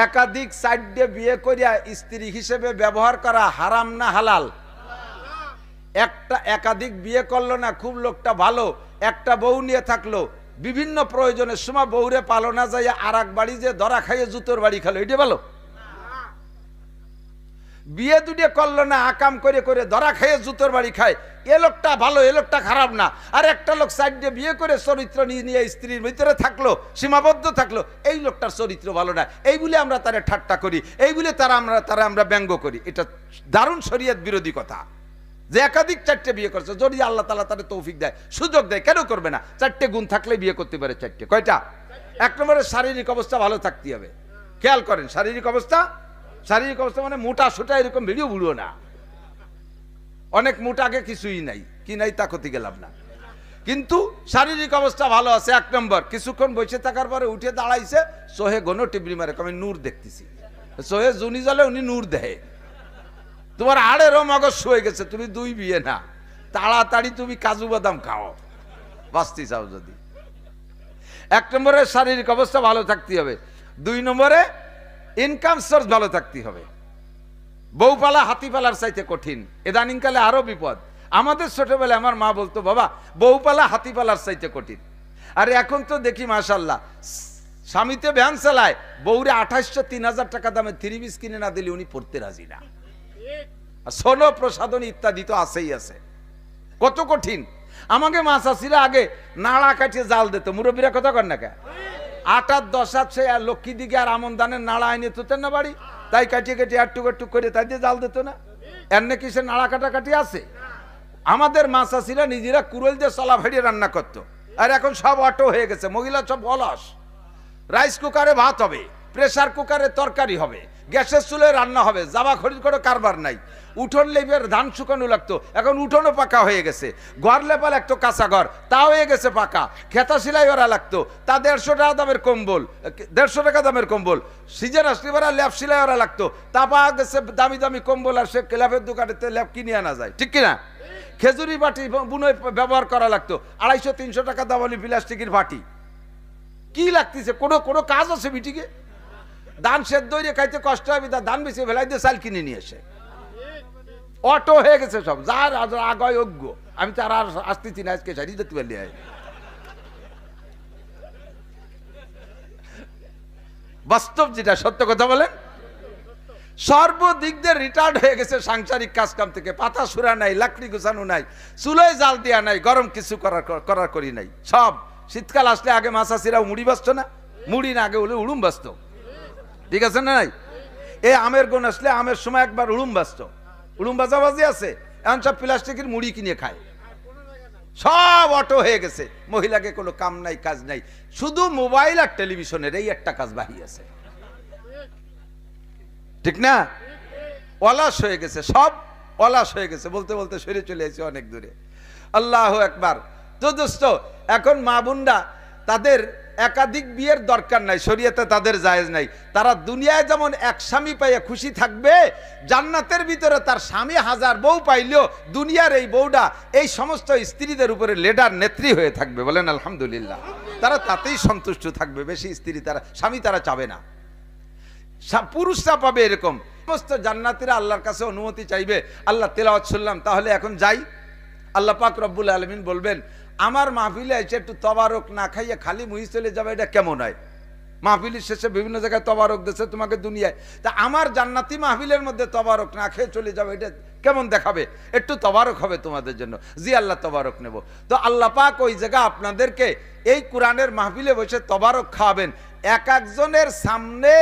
একাধিক সাইডে বিয়ে করিয়া স্ত্রী হিসেবে ব্যবহার করা হারাম না হালাল? একটা একাধিক বিয়ে করলো না, খুব লোকটা ভালো, একটা বউ নিয়ে থাকলো, বিভিন্ন প্রয়োজনের সময় বউরে পালো না যাইয়া আর এক বাড়ি যে ধরা খাইয়ে জুতোর বাড়ি খালো, এটা ভালো? বিয়ে দুটো করলো না, আকাম করে করে ধরা খাইয়ে জুতোর বাড়ি খায়, এ লোকটা ভালো, এ লোকটা খারাপ না। আর একটা লোক সাইডে বিয়ে করে চরিত্র নিয়ে স্ত্রীর ভিতরে থাকলো, সীমাবদ্ধ থাকলো, এই লোকটার চরিত্র ভালো না, এই বলে আমরা তারা ঠাট্টা করি, এই বলে আমরা ব্যঙ্গ করি। এটা দারুণ শরীয়ত বিরোধী কথা। যে একাধিক চারটে বিয়ে করছে, যদি আল্লাহ তাআলা তাদের তৌফিক দেয়, সুযোগ দেয়, কেন করবে না? চারটে গুণ থাকলে বিয়ে করতে পারে। চারটে কয়টা? এক নম্বরে শারীরিক অবস্থা ভালো থাকতে হবে। খেয়াল করেন, শারীরিক অবস্থা মানে মোটা সোটা এরকম ভিডিও বুড়ো না, অনেক মোটাকে কিছুই নাই, কি নাই তা ক্ষতি গেলাম না, কিন্তু শারীরিক অবস্থা ভালো আছে। এক নম্বর, কিছুক্ষণ বসে থাকার পরে উঠে দাঁড়াইছে, সোহে গণ টিবরি মারে, আমি নূর দেখতেছি, সোহে জুনি জলে উনি নূর দেহে, তোমার আড়েরও মগজ হয়ে গেছে, তুমি দুই বিয়ে না, তাড়াতাড়ি তুমি কাজু বাদাম খাও বাঁচতে চাও যদি। এক নম্বরে শারীরিক অবস্থা ভালো থাকতে হবে। দুই নম্বরে ইনকাম সোর্স ভালো থাকতে হবে। বউ পালা হাতি পালার চাইতে কঠিন, ইদানিংকালে আরো বিপদ। আমাদের ছোটবেলায় আমার মা বলতো, বাবা বউ পালা হাতি পালার চাইতে কঠিন। আর এখন তো দেখি মাশাআল্লাহ, স্বামীতে ভ্যান চালায়, বউরে 2800-3000 টাকা দামে 3 পিস কিনে না দিলে উনি পড়তে রাজি না। সোনো প্রসাদনী ইত্যাদি তো আছেই আছে, কত কঠিন। আমাকে মা চাষিরা আগে নাড়া কাটিয়ে জাল দিত, মুরব্বীরা কথা কর না কে, 8 10 সে লক্ষ্মী দিকে আর আমন দানের নাড়া আইনে তুতেন না বাড়ি, তাই কাটিয়ে কেটে একটুক একটুক করে তাই দিয়ে জাল দিত না। এর নাকি সে নাড়া কাটাকাটি আছে? আমাদের মা চাষিরা নিজেরা কুড়োল দিয়ে চলা ভেড়িয়ে রান্না করতো। আর এখন সব অটো হয়ে গেছে, মহিলা সব অলস। রাইস কুকারে ভাত হবে, প্রেসার কুকারে তরকারি হবে, গ্যাসের চুলে রান্না হবে, জামা খরিদ করে কারবার নাই। উঠোন লেবের ধান শুকানো লাগতো, এখন উঠোনও পাকা হয়ে গেছে। ঘর লেপা লাগতো কাঁচা ঘর, তা হয়ে গেছে পাকা। খেতা সেলাই করা লাগতো, তা 150 টাকা দামের কম্বল, 150 টাকা দামের কম্বল। সিজন আসলে এবার ল্যাপ সেলাই করা লাগতো, তা পাওয়া গেছে দামি দামি কম্বল, আর সে ল্যাপের দোকানেতে ল্যাপ কিনে আনা যায়, ঠিক কিনা? খেজুরি বাটি বুনোয় ব্যবহার করা লাগতো, 250-300 টাকা দামালি প্লাস্টিকের বাটি। কি লাগতেছে? কোনো কাজ আছে বিটিকে? ধান সেদ্ধ হয়ে খাইতে কষ্ট হবে, তা ধান বেশি ফেলাই দিয়ে চাল কিনে নিয়ে এসে অটো হয়ে গেছে সব। যার আগায় অজ্ঞ, আমি তার আর আসতেছি না, আজকে সারি যেতে পারলি। বাস্তব যেটা, সত্য কথা বলেন, সর্বদিক দিয়ে রিটায়ার্ড হয়ে গেছে সাংসারিক কাজকাম থেকে। পাতা সুরা নাই, লাকড়ি গুছানো নাই, চুলোয় জাল দেওয়া নাই, গরম কিছু করার করি নাই। সব শীতকাল আসলে আগে মাছাছিরাও মুড়ি বাঁচত না, মুড়ি না আগে হলে উড়ুম বাঁচত, ঠিক আছে না? নাই এই আমের গুণ আসলে আমের সময় একবার উড়ুম বাঁচত, উড়ুম বাজাবাজি আছে। এখন সব প্লাস্টিকের মুড়ি কিনে খায়, সব অটো হয়ে গেছে। মহিলাকে কোনো কাম নাই, কাজ নাই, শুধু মোবাইল আর টেলিভিশনের এই একটা কাজ বাহি আছে, ঠিক না? অলস হয়ে গেছে, সব অলস হয়ে গেছে। বলতে বলতে সরে চলে এসেছে অনেক দূরে। আল্লাহু আকবার। তো দোস্ত, এখন মা বোনরা তাদের একাধিক বিয়ের দরকার নাই, শরীয়তে তাদের জায়েজ নাই। তারা দুনিয়ায় যেমন এক স্বামী পাইয়া খুশি থাকবে, জান্নাতের ভিতরে তার স্বামী 1000 বউ পাইলেও দুনিয়ার এই বউটা এই সমস্ত স্ত্রীদের উপরে লিডার, নেত্রী হয়ে থাকবে। বলেন আলহামদুলিল্লাহ। তারা তাতেই সন্তুষ্ট থাকবে, বেশি স্ত্রী তারা স্বামী তারা চাবে না। পুরুষরা পাবে এরকম। সমস্ত জান্নাতীরা আল্লাহর কাছে অনুমতি চাইবে, আল্লাহ তেলাওয়াত শুনলাম, তাহলে এখন যাই। আল্লাহ পাক রব্বুল আলামিন বলবেন, আমার মাহফিলে এসে একটু তবারক না খাইয়ে খালি মুহি চলে যাবে, এটা কেমন হয়? মাহফিলের শেষে বিভিন্ন জায়গায় তবারক দিচ্ছে তোমাকে দুনিয়ায়, তা আমার জান্নাতি মাহফিলের মধ্যে তবারক না খেয়ে চলে যাবে, এটা কেমন দেখাবে? একটু তবারক হবে তোমাদের জন্য। জি আল্লাহ, তবারক নেব। তো আল্লাহ পাক ওই জায়গা আপনাদেরকে এই কোরআনের মাহফিলে বসে তবারক খাওয়াবেন। এক একজনের সামনে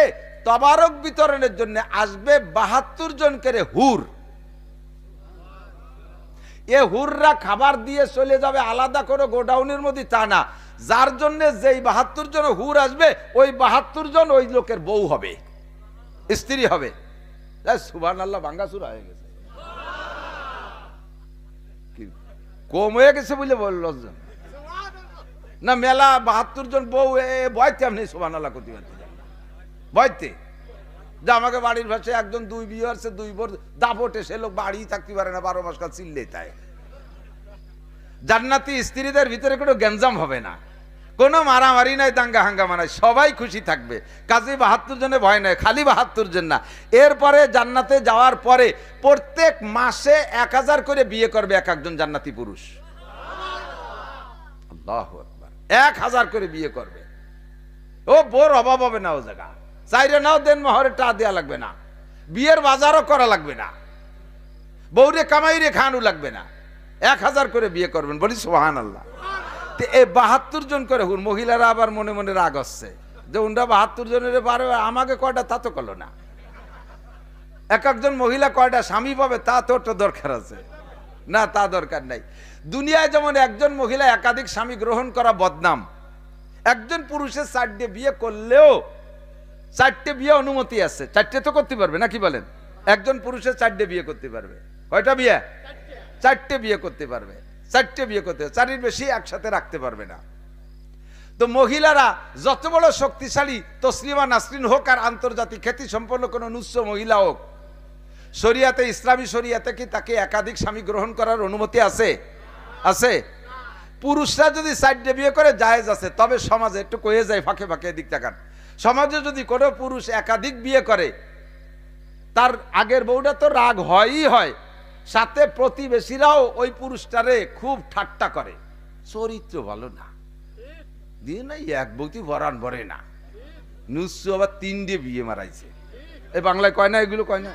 তবারক বিতরণের জন্য আসবে 72 জন করে হুর। এ হুররা খাবার দিয়ে চলে যাবে আলাদা করে গোডাউনের মধ্যে, তা না। যার জন্য যেই 72 জন হুর আসবে, ওই 72 জন ওই লোকের বউ হবে, স্ত্রী হবে। সুবহানাল্লাহ, ভাঙ্গাচুরা হয়ে গেছে, কম হয়ে গেছে বলে বলল না। মেলা 72 জন বউ, বয়তে আপনি সুবহানাল্লাহ করতে পারতেন, বয়তে যে আমাকে বাড়ির ভাষায় একজন 2 বিয়ে আছে, 2 বোর দাপটে সে লোক বাড়ি থাকতে পারে না, 12 মাস কাল চিল্লে। তাই জান্নাতি স্ত্রীদের ভিতরে কোনো গ্যাঞ্জাম হবে না, কোনো মারামারি নাই, দাঙ্গা হাঙ্গামা নাই, সবাই খুশি থাকবে। কাজী ৭২ জনে ভয় নাই, খালি ৭২ জন না। এরপরে জান্নাতে যাওয়ার পরে প্রত্যেক মাসে ১০০০ করে বিয়ে করবে এক একজন জান্নাতি পুরুষ। আল্লাহু আকবার, ১০০০ করে বিয়ে করবে। ও বোর অভাব হবে না, ও জায়গা চাইরে নাও দেন মহরে টা দেওয়া লাগবে না, বিয়ের বাজারও করা লাগবে না, বউরে কামাইরে খাওয়ানো লাগবে না, ১০০০ করে বিয়ে করবেন। বলি সুবহানাল্লাহ। এই ৭২ জন করে হুন, মহিলারা আবার মনে মনে রাগ হচ্ছে যে উনরা ৭২ জনের পারে, আমাকে কয়টা তা তো করলো না। এক একজন মহিলা কয়টা স্বামী পাবে তা তো একটা দরকার আছে না, তা দরকার নাই। দুনিয়ায় যেমন একজন মহিলা একাধিক স্বামী গ্রহণ করা বদনাম, একজন পুরুষের ৪টে বিয়ে করলেও ৪টে বিয়ে অনুমতি আছে, ৪টে তো করতে পারবে নাকি বলেন? একজন পুরুষের ৪টে বিয়ে করতে পারবে। কয়টা বিয়ে? ৪টে বিয়ে করতে পারবে, ৪টে বিয়ে করতে, ৪-এর বেশি একসাথে রাখতে পারবে না। তো মহিলারা যত বড় শক্তিশালী তসলিমা নাসরিন হোক আর আন্তর্জাতিক খ্যাতি সম্পন্ন কোন নুচ্ছ মহিলা হোক, শরিয়াতে, ইসলামী শরিয়াতে কি তাকে একাধিক স্বামী গ্রহণ করার অনুমতি আছে? আছে। পুরুষরা যদি ৪টে বিয়ে করে জায়েজ আছে, তবে সমাজে একটু কয়ে যায় ফাঁকে ফাঁকে, দিক তাকান, সমাজে যদি কোনো পুরুষ একাধিক বিয়ে করে, তার আগের বউটা তো রাগ হয়ই হয়, সাথে প্রতিবেশীরাও ওই পুরুষটারে খুব ঠাট্টা করে, চরিত্র ভালো না, দিয়ে না এক বউতি ভরান ভরে না, নুসু আবার ৩টে বিয়ে মারাইছে। এই বাংলায় কয় না, এগুলো কয় না?